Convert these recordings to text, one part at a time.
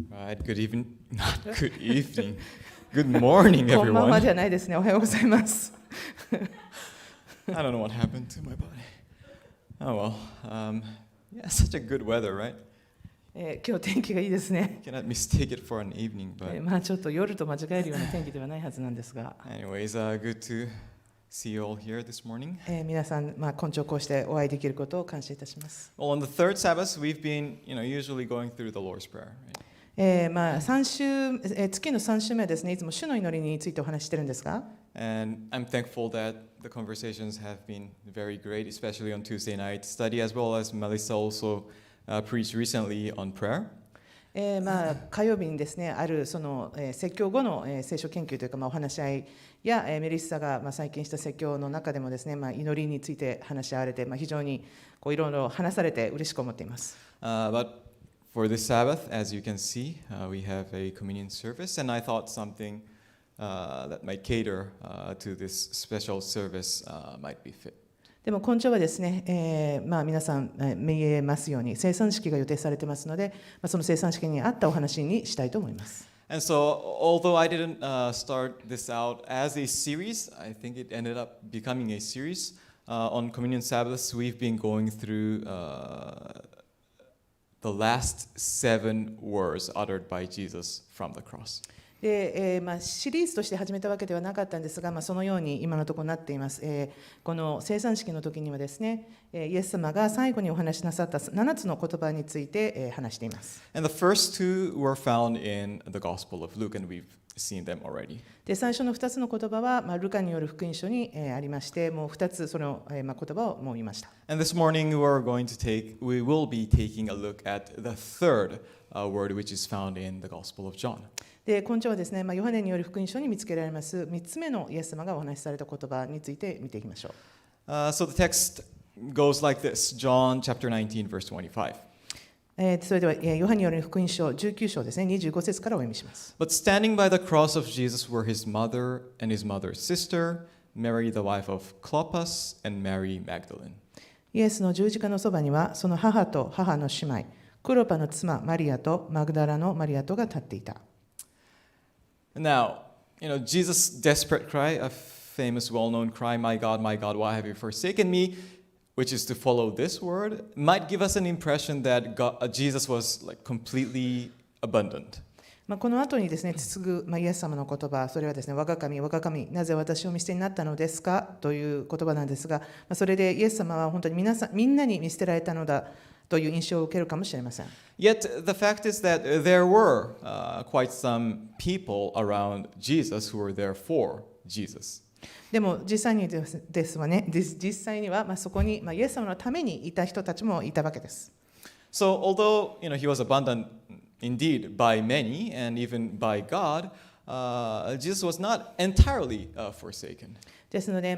Right, good evening. Not good evening. Good morning, こんばんは everyone. じゃないですね。おはようございます。I don't know what happened to my body. Oh well. Yeah, such a good weather, right? 今日天気がいいですね。 Cannot mistake it for an evening, but まあちょっと夜と間違えるような天気ではないはずなんですが、anyways, good to see you all here this morning. 皆さん、今朝こうしてお会いできることを感謝いたします。Well, on the third Sabbath, we've been, usually going through the Lord's Prayer, right? 月の3週目はですね、いつも主の祈りについてお話ししてるんですが、And I'm thankful that the conversations have been very great, especially on Tuesday night study, as well as Melissa also preached recently on prayer. 火曜日にですね、あるその説教後の聖書研究というか、お話し合いやメリッサが最近した説教の中でもですね、祈りについて話し合われて、非常にいろいろ話されて嬉しく思っています。But for this Sabbath, as you can see, we have a communion service, and I thought something that might cater to this special service might be fit. でも今朝はですね、皆さん見えますように生産式が予定されてますので、その生産式に合ったお話にしたいと思います。And so, although I didn't start this out as a series, I think it ended up becoming a series. On Communion Sabbaths, we've been going through the last 7 words uttered by Jesus from the cross. でシリーズとして始めたわけではなかったんですが、そのように今のところなっています。この生産式の時にはですね、イエス様が最後にお話しなさった7つの言葉について話しています。And the first 2 were found in the Gospel of Luke, and we've seen them already. で最初の2つの言葉は、ルカによる福音書にありまして、もう2つその言葉をもう言いました。And this morning we will be taking a look at the third word, which is found in the Gospel of John. で今朝はですね、ヨハネによる福音書に見つけられます3つ目のイエス様がお話しされた言葉について見ていきましょう。So the text goes like this, John chapter 19, verse 25. それではヨハネによる福音書19章ですね、25節からお読みします。But standing by the cross of Jesus were his mother and his mother's sister, Mary the wife of Clopas, and Mary Magdalene. イエスの十字架のそばには、その母と母の姉妹、クロパの妻マリアとマグダラのマリアとが立っていた。Now, Jesus' desperate cry, a famous well-known cry, my God, why have you forsaken me, which is to follow this word, might give us an impression that Jesus was like completely abandoned. この後にですね、続くイエス様の言葉、それはですね、我が神、なぜ私を見捨てになったのですかという言葉なんですが、それでイエス様は本当にみんなに見捨てられたのだという印象を受けるかもしれません。Yet the fact is that there were quite some people around Jesus who were there for Jesus. でも実際にはそこにイエス様のためにいた人たちもいたわけです。So although he was abandoned indeed by many and even by God, Jesus was not entirely forsaken. ですので、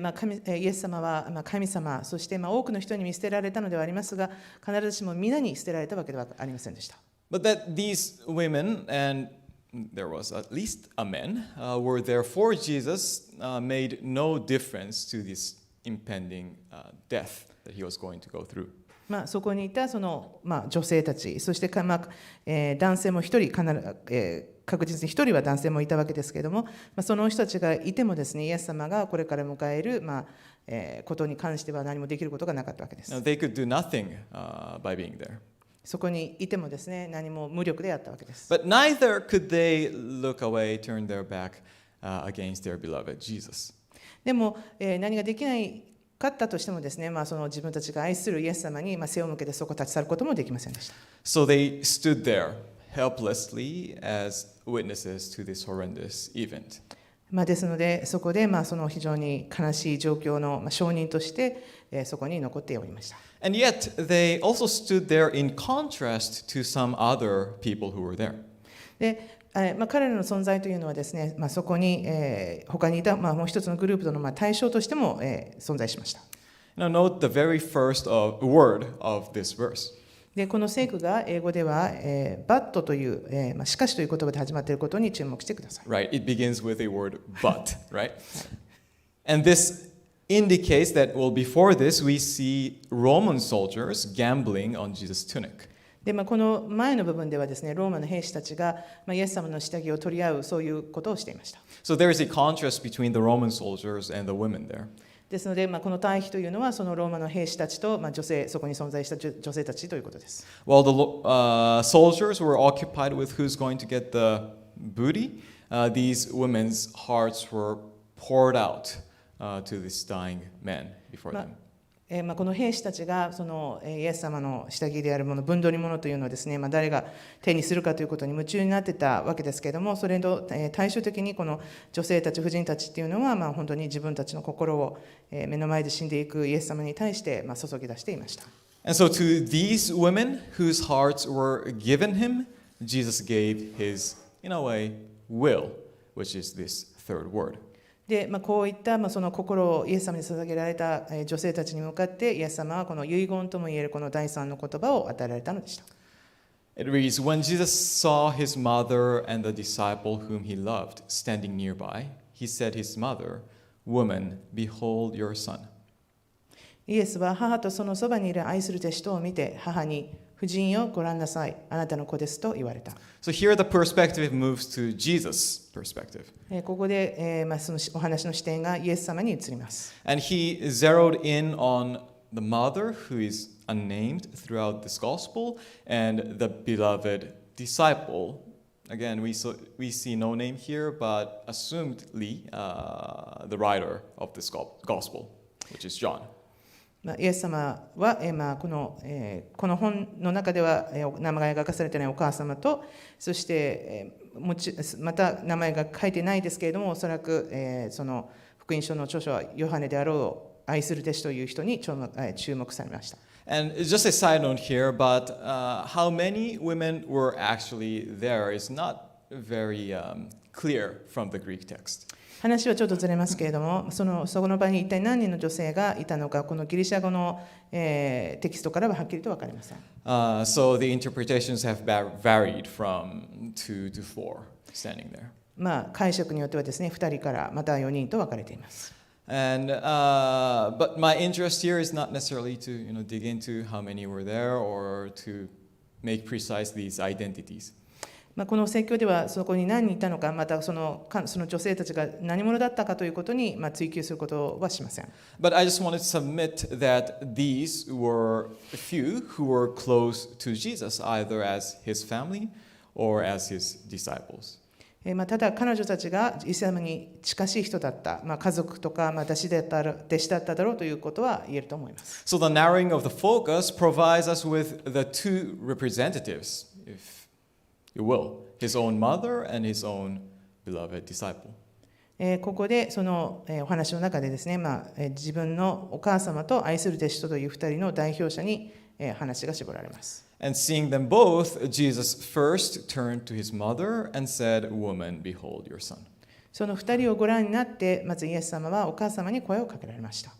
イエス様は神様、そして多くの人に見捨てられたのではありますが、必ずしも皆に捨てられたわけではありませんでした。But that these women, and there was at least a man, were there for Jesus, made no difference to this impending death that he was going to go through. そこにいたその、女性たち、そして男性も一人確実に一人は男性もいたわけですけれども、その人たちがいてもですね、イエス様がこれから迎える、ことに関しては何もできることがなかったわけです。Now, they could do nothing by being there. そこにいてもですね、何も無力であったわけです。But neither could they look away, turn their back against their beloved Jesus. でも、何ができないかったとしてもですね、その自分たちが愛するイエス様に背を向けてそこを立ち去ることもできませんでした。So they stood there helplessly as witnesses to this horrendous event. ですので、そこでその非常に悲しい状況の証人としてそこに残っておりました。And yet they also stood there in contrast to some other people who were there. で彼らの存在というのはですね、そこに、他にいた、もう一つのグループとの対象としても、存在しました。Now note the very first word of this verse. でこの聖句が英語では、but という、しかしという言葉で始まっていることに注目してください。Right, it begins with a word but, right? And this indicates that, well, before this we see Roman soldiers gambling on Jesus' tunic. でこの前の部分ではですね、ローマの兵士たちが、イエス様の下着を取り合う、そういうことをしていました。So there is a contrast between the Roman soldiers and the women there. ですので、この対比というのは、そのローマの兵士たちと、女性、そこに存在した女性たちということです。While the soldiers were occupied with who's going to get the booty, these women's hearts were poured out to this dying man before them. この兵士たちがそのイエス様の下着であるもの、分取り物というのをですね、誰が手にするかということに夢中になってたわけですけれども、それと対照的にこの女性たち、婦人たちっていうのは、本当に自分たちの心を目の前で死んでいくイエス様に対して注ぎ出していました。And so to these women whose hearts were given him, Jesus gave his, in a way, will, which is this third word. でこういったその心をイエス様に捧げられた女性たちに向かってイエス様はこの遺言ともいえるこの第三の言葉を与えられたのでした。It reads, When Jesus saw his mother and the disciple whom he loved standing nearby, he said to his mother, Woman, behold your son. イエスは母とそのそばにいる愛する弟子とを見て母に、婦人よご覧なさい、あなたの子ですと言われた。So here the perspective moves to Jesus' perspective. ここで、そのお話の視点がイエス様に移ります。And he zeroed in on the mother who is unnamed throughout this gospel and the beloved disciple. Again, we see no name here, but assumedly the writer of this gospel, which is John. イエス様は、この本の中では名前が書かされていないお母様と、そして、また名前が書いてないですけれども、おそらく、その福音書の著書はヨハネであろう愛する弟子という人に注目されました。And just a side note here, but how many women were actually there is not very clear from the Greek text. 話はちょっとずれますけれども、その場に一体何人の女性がいたのか、このギリシャ語の、テキストからははっきりと分かりません。So the interpretations have varied from 2 to 4 standing there. 解釈によってはですね、2人からまた4人と分かれています。And but my interest here is not necessarily to dig into how many were there or to make precise these identities. この説教ではそこに何人いたのか、またその女性たちが何者だったかということに追求することはしません。But I just wanted to submit that these were a few who were close to Jesus, either as his family or as his disciples. ただ彼女たちがイエス様に近しい人だった、家族とか弟子だっただろうということは言えると思います。So the narrowing of the focus provides us with the two representatives, if you will, his own mother and his own beloved disciple. ここでそのお話の中でですね、自分のお母様と愛する弟子という2人の代表者に話が絞られます。And seeing them both, Jesus first turned to his mother and said, Woman, behold your son. その2人をご覧になって、まずイエス様はお母様に声をかけられました。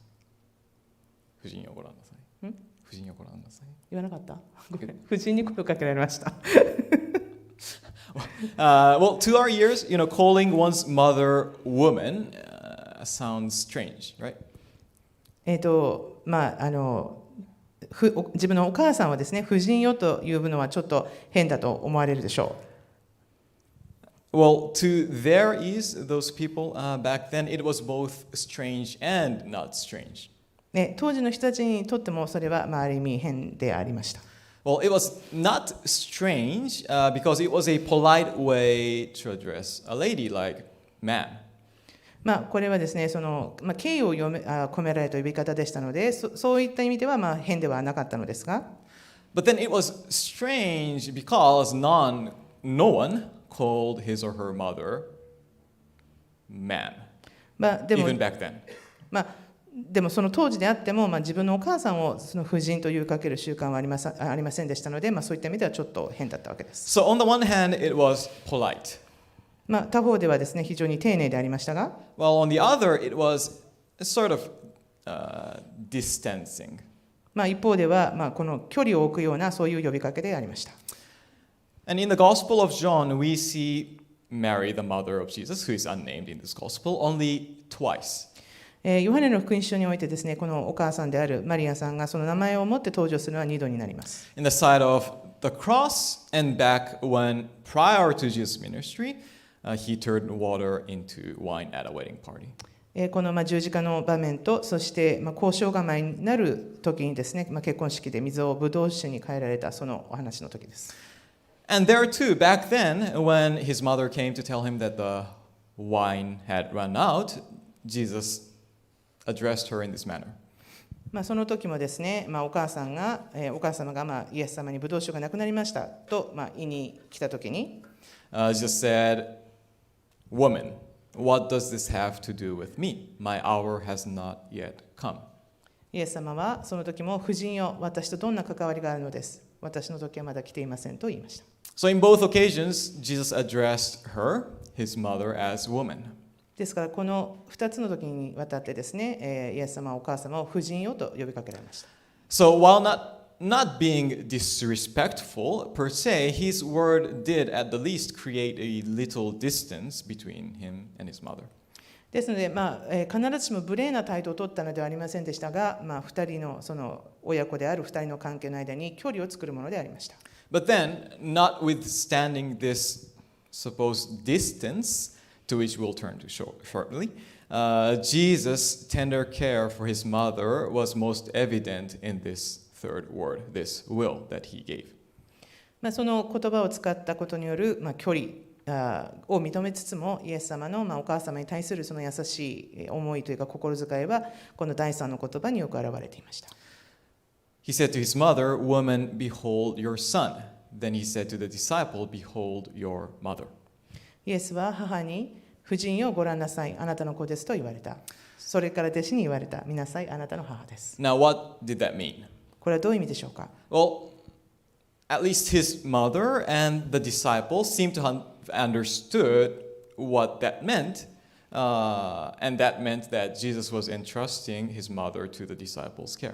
婦人をご覧なさい。婦人をご覧なさい。言わなかった？婦人に声をかけられました。Well, to our ears, calling one's mother woman sounds strange, right? 自分のお母さんはですね、婦人よと呼ぶのはちょっと変だと思われるでしょう。Well, to their ears, those people back then, it was both strange and not strange. 当時の人たちにとってもそれはある意味変でありました。Well, it was not strange because it was a polite way to address a lady like ma'am. これはですね、敬意を込められた呼び方でしたので、そういった意味では変ではなかったのですが。But then it was strange because no one called his or her mother ma'am, even back then. でもその当時であっても、自分のお母さんをその婦人というかける習慣はありませんでしたので、そういった意味ではちょっと変だったわけです。So on the one hand, it was polite. 他方ではですね、非常に丁寧でありましたが、Well, on the other, it was sort of distancing. 一方では、この距離を置くようなそういう呼びかけでありました。And in the Gospel of John, we see Mary, the mother of Jesus, who is unnamed in this Gospel, only twice. ヨハネの福音書においてですね、このお母さんであるマリアさんがその名前を持って登場するのは2度になります。In the side of the cross and back when prior to Jesus' ministry, he turned water into wine at a wedding party. この十字架の場面と、そして交渉構えになる時にですね、結婚式で水をブドウ酒に変えられたそのお話の時です。And there too, back then, when his mother came to tell him that the wine had run out, Jesus addressed her in this manner. その時もですね、お母様がイエス様にブドウ酒がなくなりましたと言いに来た時に、Jesus said, "Woman, what does this have to do with me? My hour has not yet come." イエス様はその時も、婦人よ、私とどんな関わりがあるのです。私の時はまだ来ていませんと言いました。So in both occasions, Jesus addressed her, his mother, as woman. ですからこの2つの時にわたってですね、イエス様はお母様を婦人よと呼びかけられました。So while not being disrespectful per se, his word did at the least create a little distance between him and his mother. ですので、必ずしも無礼な態度を取ったのではありませんでしたが、2人のその親子である2人の関係の間に距離を作るものでありました。But then, notwithstanding this supposed distance, to which we'll turn to shortly, Jesus' tender care for his mother was most evident in this third word, this will that he gave. その言葉を使ったことによる距離を認めつつも、イエス様のお母様に対するその優しい思いというか心遣いは、この第3の言葉によく表れていました。He said to his mother, "Woman, behold your son." Then he said to the disciple, "Behold your mother." イエスは母に、婦人よ、ご覧なさい、あなたの子ですと言われた。それから弟子に言われた、見なさい、あなたの母です。Now, what did that mean? これはどういう意味でしょうか。Well, at least his mother and the disciples seemed to have understood what that meant, and that meant that Jesus was entrusting his mother to the disciples' care.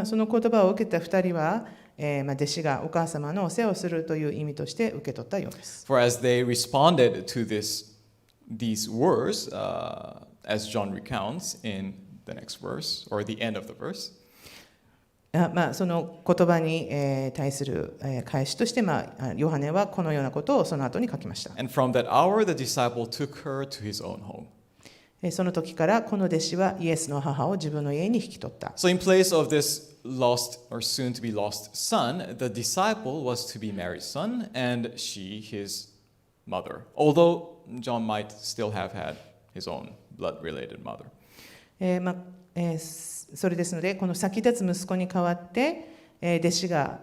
その言葉を受けた2人は、弟子がお母様のお世話をするという意味として受け取ったようです。For as they responded to these words, as John recounts in the next verse, or the end of the verse, その言葉に対する返しとして、ヨハネはこのようなことをその後に書きました。And from that hour, the disciple took her to his own home. その時からこの弟子はイエスの母を自分の家に引き取った。So in place of this lost or soon to be lost son, the disciple was to be Mary's son, and she his mother. Although John might still have had his own blood-related mother. それですので、この先立つ息子に代わって、弟子が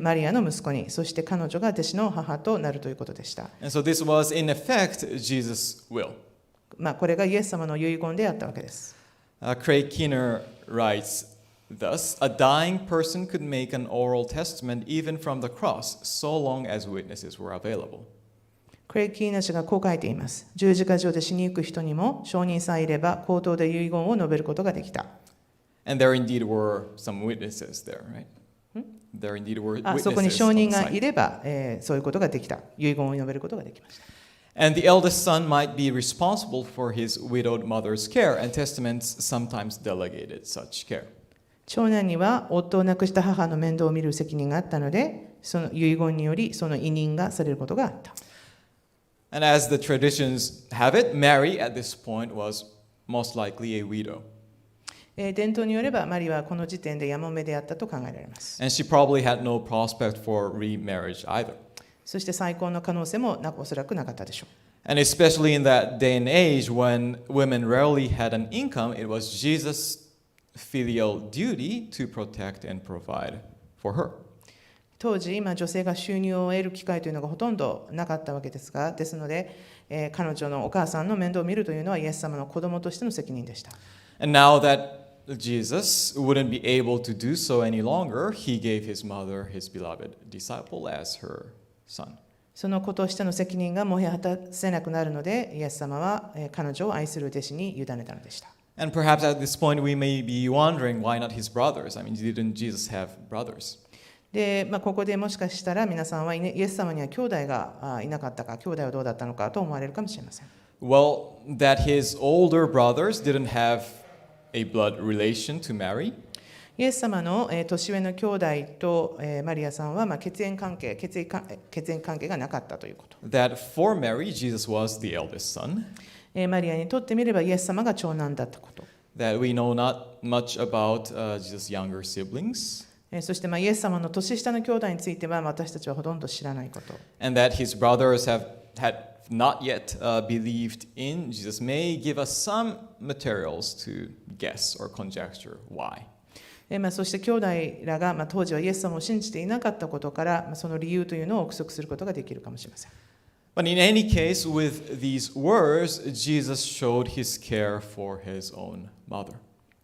マリアの息子に、そして彼女が弟子の母となるということでした。And so this was in effect Jesus' will. これがイエス様の遺言であったわけです。Craig Keener writes thus, "A dying person could make an oral testament even from the cross, so long as witnesses were available." クレイ・キーナ氏がこう書いています。十字架上で死に行く人にも証人さえいれば口頭で遺言を述べることができた。And there indeed were some witnesses there, right? There indeed were witnesses. そこに証人がいれば、そういうことができた。遺言を述べることができました。And the eldest son might be responsible for his widowed mother's care, and testaments sometimes delegated such care. 長男には夫を亡くした母の面倒を見る責任があったので、その遺言によりその委任がされることがあった。And as the traditions have it, Mary at this point was most likely a widow. 伝統によればマリはこの時点でやもめであったと考えられます。And she probably had no prospect for remarriage either. そして再婚の可能性もおそらくなかったでしょう。And especially in that day and age when women rarely had an income, it was Jesus' filial duty to protect and provide for her. 当時、女性が収入を得る機会というのがほとんどなかったわけですが、ですので、彼女のお母さんの面倒を見るというのはイエス様の子供としての責任でした。And now that Jesus wouldn't be able to do so any longer, he gave his mother, his beloved disciple, as her son. その子としての責任がもはや果たせなくなるので、イエス様は彼女を愛する弟子に委ねたのでした。And perhaps at this point we may be wondering why not his brothers? I mean, didn't Jesus have brothers? で、ここでもしかしたら皆さんはイエス様には兄弟がいなかったか、兄弟はどうだったのかと思われるかもしれません。Well, that his older brothers didn't have a blood relation to Mary. イエス様の年上の兄弟とマリアさんは血縁関係がなかったということ。That for Mary, Jesus was the eldest son. マリアにとってみればイエス様が長男だったこと。That we know not much about Jesus' younger siblings. そしてイエス様の年下の兄弟については私たちはほとんど知らないこと。And that his brothers had not yet believed in Jesus may give us some materials to guess or conjecture why. そして兄弟らが当時はイエス様を信じていなかったことからその理由というのを憶測することができるかもしれません。But in any case, with these words, Jesus showed his care for his own mother.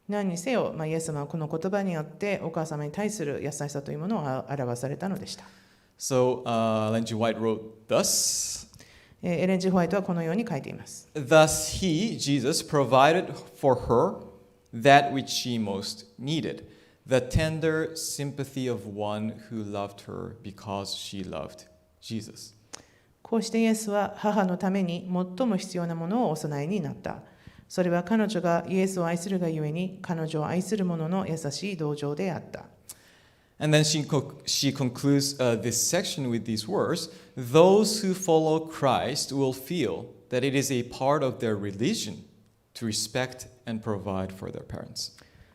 何にせよ、イエス様はこの言葉によってお母様に対する優しさというものを表されたのでした。So, Ellen G. White wrote thus. エレン・ジ・ホワイトはこのように書いています。Thus he, Jesus, provided for her that which she most needed, the tender sympathy of one who loved her because she loved Jesus. こうしてイエスは母のために最も必要なものをお供えになった。それは彼女がイエスを愛するがゆえに彼女を愛する者の優しい同情であった。And then she concludes this section with these words, those who follow Christ will feel that it is a part of their religion to respect and provide for their parents.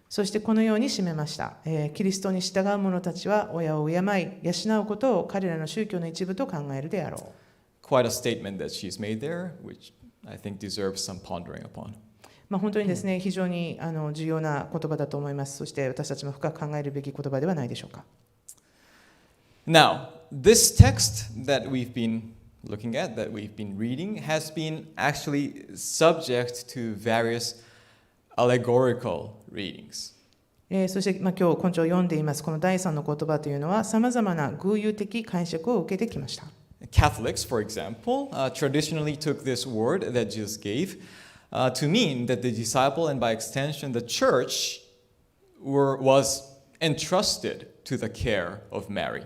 そしてこのように締めました。キリストに従う者たちは親を敬い、養うことを彼らの宗教の一部と考えるであろう。Quite a statement that she's made there, which I think deserves some pondering upon. 本当にですね、非常に重要な言葉だと思います。そして私たちも深く考えるべき言葉ではないでしょうか。Now, this text that we've been looking at, that we've been reading, has been actually subject to various allegorical readings. そして今日今朝読んでいますこの第3の言葉というのはさまざまな偶喩的解釈を受けてきました。Catholics, for example, traditionally took this word that Jesus gave to mean that the disciple and by extension the church was entrusted to the care of Mary.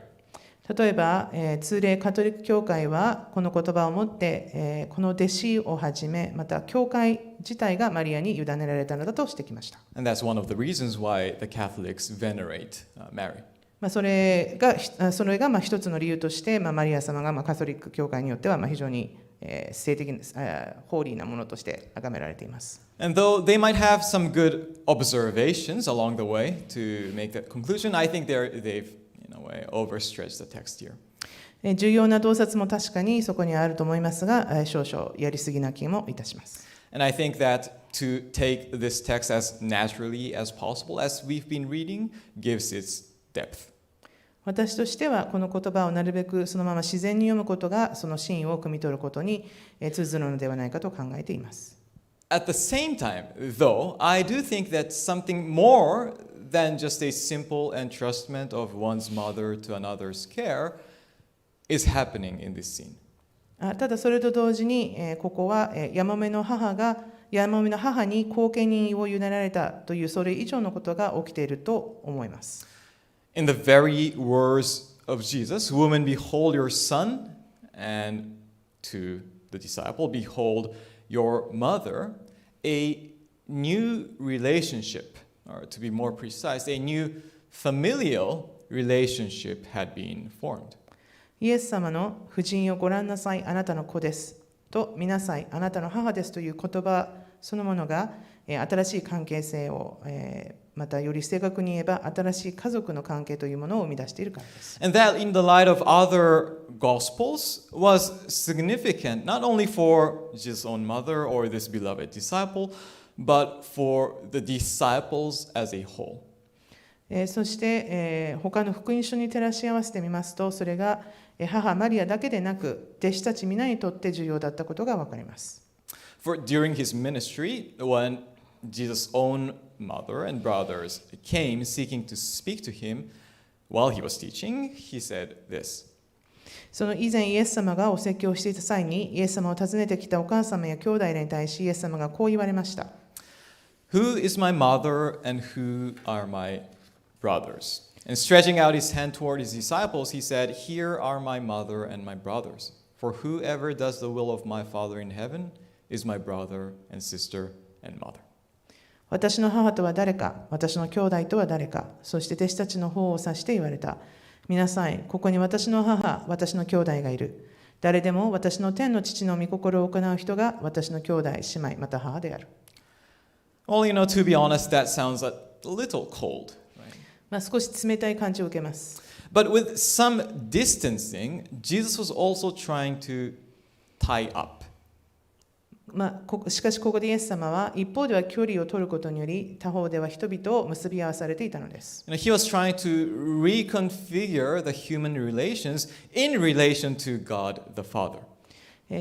例えば、通例カトリック教会はこの言葉をもって、この弟子をはじめまた教会自体がマリアに委ねられたのだとしてきました。And that's one of the reasons why the Catholics venerate Mary. それが一つの理由として、マリア様がカトリック教会によっては非常に聖的なホーリーなものとして崇められています。And though they might have some good observations along the way to make that conclusion, I think they've in a way overstretched the text here. 重要な洞察も確かにそこにあると思いますが、少々やりすぎな気もいたします。And I think that to take this text as naturally as possible as we've been reading gives its depth. 私としてはこの言葉をなるべくそのまま自然に読むことがその真意を汲み取ることに通ずるのではないかと考えています。At the same time, though, I do think that something more than just a simple entrustment of one's mother to another's care is happening in this scene. ただそれと同時にここはやもめの母に後見人を委ねられたというそれ以上のことが起きていると思います。In the very words of Jesus, "Woman, behold your son," and to the disciple, "Behold your mother," a new relationship, or to be more precise, a new familial relationship had been formed. イエス様の婦人をご覧なさい、あなたの子ですと見なさい、あなたの母ですという言葉そのものが新しい関係性をまたより正確に言えば新しい家族の関係というものを生み出しているからです。And that, in the light of other Gospels, was significant not only for Jesus' own mother or this beloved disciple, but for the disciples as a whole. そして、他の福音書に照らし合わせてみますと、それが母マリアだけでなく、弟子たち皆にとって重要だったことがわかります。For during his ministry, when Jesus' own mother and brothers came seeking to speak to him while he was teaching, he said this. その以前イエス様がお説教をしていた際にイエス様を訪ねてきたお母様や兄弟らに対しイエス様がこう言われました。Who is my mother and who are my brothers? And stretching out his hand toward his disciples, he said, Here are my mother and my brothers. For whoever does the will of my Father in heaven is my brother and sister and mother. 私の母とは誰か、私の兄弟とは誰か、そして弟子たちの方を指して言われた。見なさい、ここに私の母、私の兄弟がいる。誰でも私の天の父の御心を行う人が私の兄弟、姉妹、また母である。Well, to be honest, that sounds a little cold. Right? 少し冷たい感じを受けます。But with some distancing, Jesus was also trying to tie up. しかしここでイエス様は一方では距離を取ることにより他方では人々を結び合わされていたのです。He was trying to reconfigure the human relations in relation to God the Father.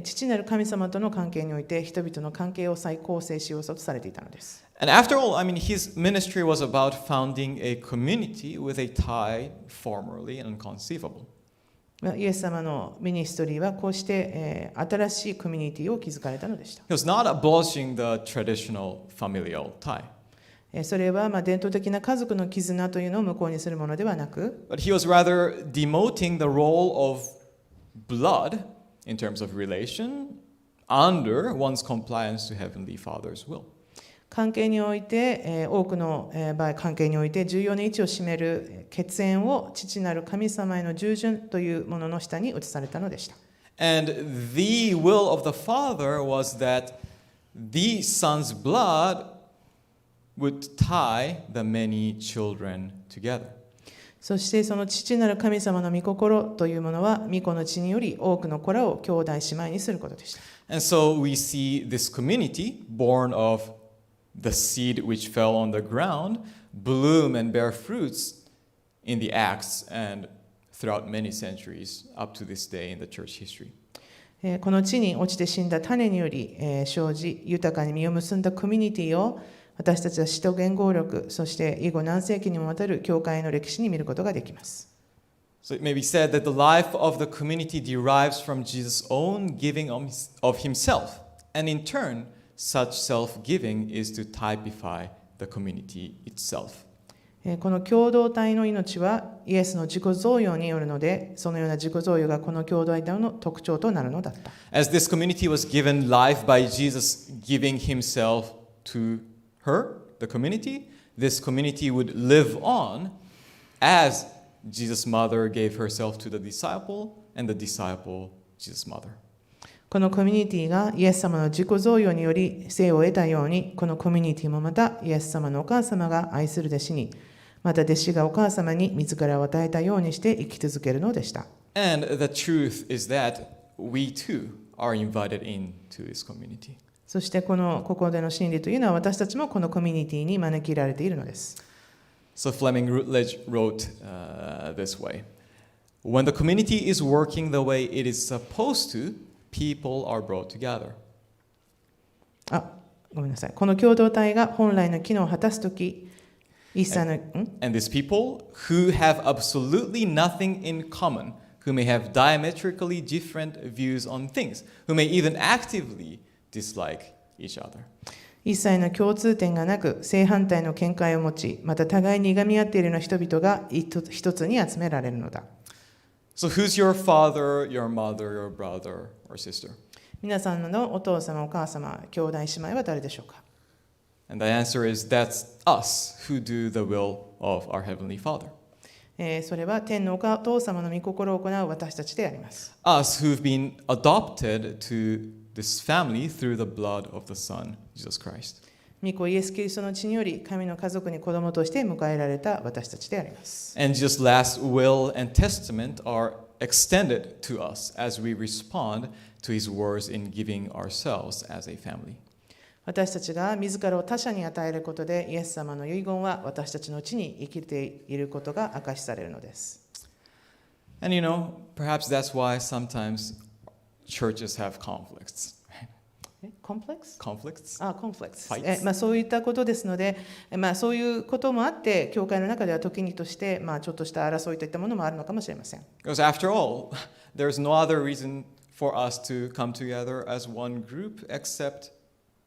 父なる神様との関係において人々の関係を再構成しようとされていたのです。And after all, his ministry was about founding a community with a tie formerly inconceivable. イエス様のミニストリーはこうして、新しいコミュニティを築かれたのでした。He was not abolishing the traditional familial tie. それは伝統的な家族の絆というのを無効にするものではなく、But he was rather demoting the role of blood in terms of relation under one's compliance to Heavenly Father's will. 関係において、多くの場合関係において重要な位置を占める血縁を父なる神様への従順というものの下に移されたのでした。And the will of the Father was that the Son's blood would tie the many children together. そしてその父なる神様の御心というものは御子の血により多くの子らを兄弟姉妹にすることでした。And so we see this community born of the seed which fell on the ground bloom and bear fruits in the Acts and throughout many centuries up to this day in the church history. この地に落ちて死んだ種により生じ豊かに実を結んだコミュニティを私たちは使徒言語録そして以後何世紀にもわたる教会の歴史に見ることができます。So it may be said that the life of the community derives from Jesus' own giving of himself, and in turn, such self-giving is to typify the community itself. この共同体の命はイエスの自己贈与によるので、そのような自己贈与がこの共同体の特徴となるのだった。As this community was given life by Jesus giving himself to her, the community, this community would live on as Jesus' mother gave herself to the disciple, and the disciple, Jesus' mother. このコミュニティがイエス様の自己贈与により生を得たように、このコミュニティもまたイエス様のお母様が愛する弟子に、また弟子がお母様に自らを与えたようにして生き続けるのでした。And the truth is that we too are invited into this community. そしてここでの真理というのは私たちもこのコミュニティに招きられているのです。So Fleming Rutledge wrote this way. When the community is working the way it is supposed to, people are brought together. ごめんなさい。この共同体が本来の機能を果たすとき、一切の、And these people who have absolutely nothing in common, who may have diametrically different views on things, who may even actively dislike each other. 一切の共通点がなく、正反対の見解を持ち、また互いにいがみ合っているような人々が一つに集められるのだ。So who's your father, your mother, your brother or sister? 皆さんのお父様、お母様、兄弟姉妹は誰でしょうか？ And the answer is that's us who do the will of our Heavenly Father. それは天のお父様の御心を行う私たちであります。Us who've been adopted to this family through the blood of the Son, Jesus Christ. 御子イエス・キリストの血により神の家族に子供として迎えられた私たちであります。And Jesus' last will and testament are extended to us as we respond to his words in giving ourselves as a family. 私たちが自らを他者に与えることで、イエス様の遺言は私たちのうちに生きていることが証しされるのです。And perhaps that's why sometimes churches have conflicts. Conflicts? Conflicts? Conflicts. そういったことですので、そういうこともあって、教会の中では時にとして、ちょっとした争いといったものもあるのかもしれません。Because after all, there's no other reason for us to come together as one group except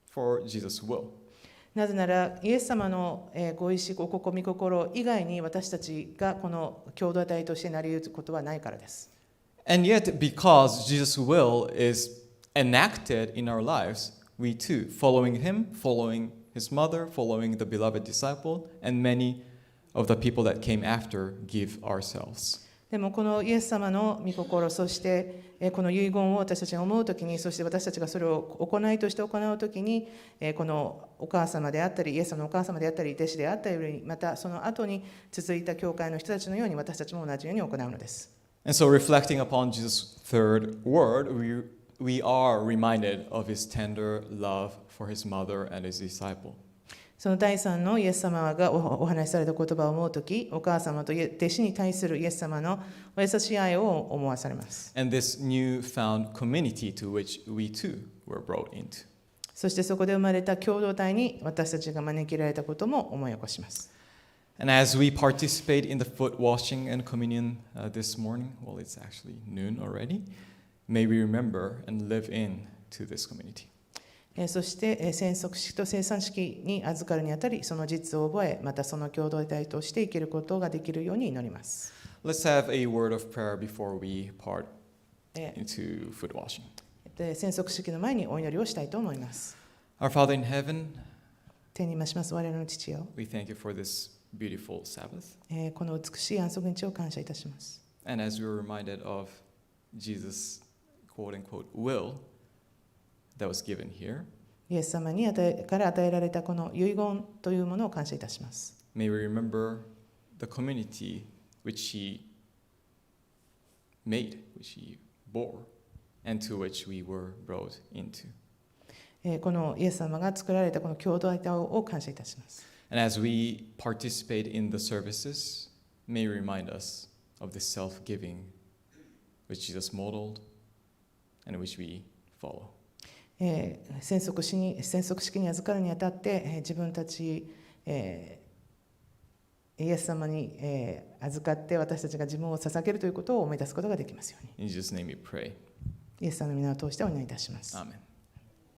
for Jesus' will. なぜなら、イエス様のご意志、ご心以外に私たちがこの共同体としてなり得ることはないからです。And yet, because Jesus' will is enacted in our lives, we too, following him, following his mother, following the beloved disciple, and many of the people that came after give ourselves. でもこのイエス様の御心、そしてこの遺言を私たちが思うときに、そして私たちがそれを行いとして行うときに、このお母様であったり、イエス様のお母様であったり、弟子であったり、またその後に続いた教会の人たちのように私たちも同じように行うのです。And so, reflecting upon Jesus' third word, we are reminded of his tender love for his mother and his disciple. その第3のイエス様がお話しされた言葉を思うとき、お母様と弟子に対するイエス様のお優しい愛を思わされます。And this newfound community to which we too were brought into. そしてそこで生まれた共同体に私たちが招きられたことも思い起こします。And as we participate in the foot washing and communion this morning, well, it's actually noon already, may we remember and live into this community. そして宣告式と聖餐式に預かるにあたり、その実を覚え、またその共同体として生きることができるように祈ります。Let's have a word of prayer before we part into foot washing. 宣告式の前にお祈りをしたいと思います。Our Father in heaven, 天に増します我々の父よ、we thank you for this beautiful Sabbath. この美しい安息日を感謝いたします。And as we were reminded of Jesus' quote-unquote will that was given here, イエス様にから与えられたこの遺言というものを感謝いたします。may we remember the community which he made, which he bore, and to which we were brought into. このイエス様が作られたこの共同体を感謝いたします。And as we participate in the services, may remind us of this self-giving which Jesus modeled and which we follow. 宣告式に預かるにあたって、自分たち、イエス様に、預かって私たちが自分を捧げるということを思い出すことができますように。In Jesus' name we pray. イエス様の皆を通してお祈りいたします。Amen.